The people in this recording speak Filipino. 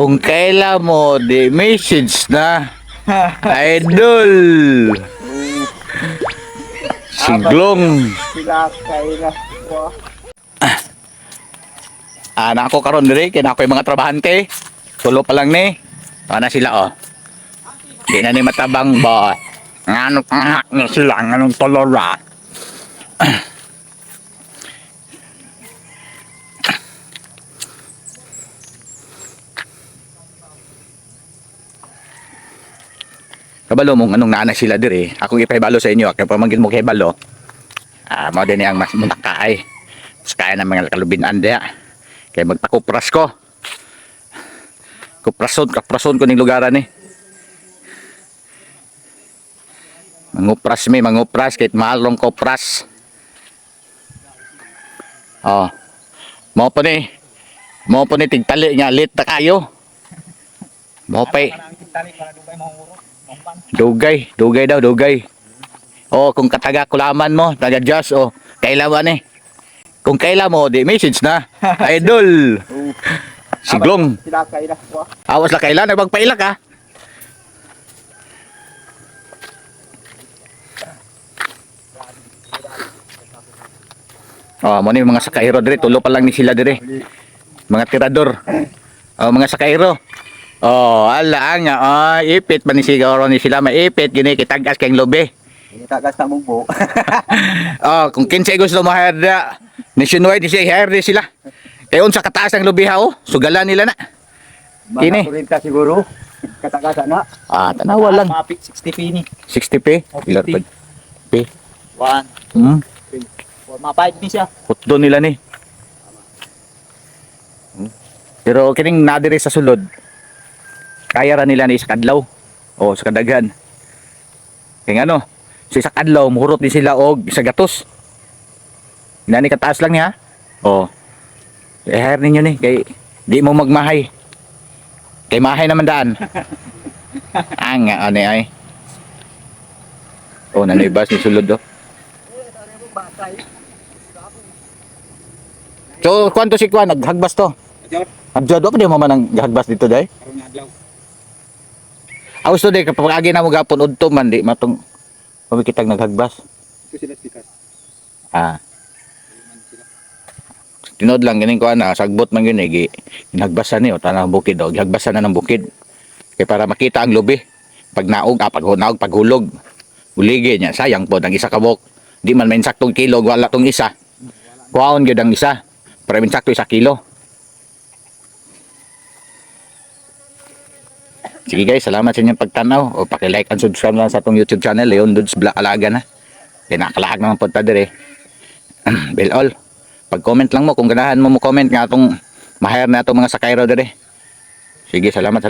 Kung kailan mo, di message na. Idol. Siglong. Sila kaila. Anak ko karon diri, kaya ako yung mga trabahante. Tulo pa lang ni. Na sila oh. Di na ni matabang ba. Ano na sila, anong tolora. Kabalo mong anong naana sila diri. Akong ipahibalo sa inyo, kaya pamangkin mo kay balo. Mao din ang mas munakaay. Mas kaya ng mga kalubinan dia. Kaya magpakupras ko. Kaprason ko ning lugaran ni. Mangupras kahit mahal rong kopras. Oh. Mo pa ni tigtali nga lit ta kayo. Mo pa Dugay daw. Oh, kung kataga kulaman mo, taga Diyos, oh, kailan ni. Kung kailan mo, di message na. Idol. Siglong. Sila kaila. Awas la kailan, nagpagpailak ha. Oh, mo ni mga sakairo dire, tulo pa lang ni sila dire. Mga tirador. Oh, mga sakairo. Oh, ala nga, ipit pa ni siguro ni sila maipit gini kitagas kay lobe. Tagas na mong Oh, kung kinsa gusto mo hire nationwide ni siya hire sila. Kay unsa kataas ang lobe ha oh, sugalan nila na. Kini. Mga 40 siguro. Katagasa na. Tanawa lang. Mapik 60 pini. 60 p. Ilar pa. P. 1. Mapait ni siya. Hutdo nila ni. Pero kining nadiri sa sulod. Kaya ra nila ni sa kadlaw. O sa kadaghan. Kaya ano, sa kadlaw muhurot din sila og sa gatos. Nani kataas lang niya. O. I-hire ninyo ni kay di mo magmahay. Kay mahay naman daan. Ang ano ay. Oh, nanoy bas ni sulod do. So, kwanto si Kwan naghagbas to? Adjod pa di mo man ang hagbas dito day? Awas to day kapag agi na mo gapon udto man di matong pamikitag naghagbas. Tinod lang ganing kuan sagbot man gini gi ginagbasan ni o tanang bukid o gihagbasan na ng bukid. Kay para makita ang lubi. Pag naog paghulog. Uligi niya sayang po ang isa ka buok. Di man may saktong kilo wala tong isa. Kuhaon gyud ang isa. Para min sakto 1 kilo. Sige guys, salamat sa inyong pagtanaw o paki-like and subscribe lang sa atong YouTube channel Leon Dudes Vlog Alaga na. Kaya nakalahag naman po ta dire. Bell all. Pag-comment lang mo kung ganahan mo comment nga atong mahire na atong mga sakairo dire. Sige, salamat.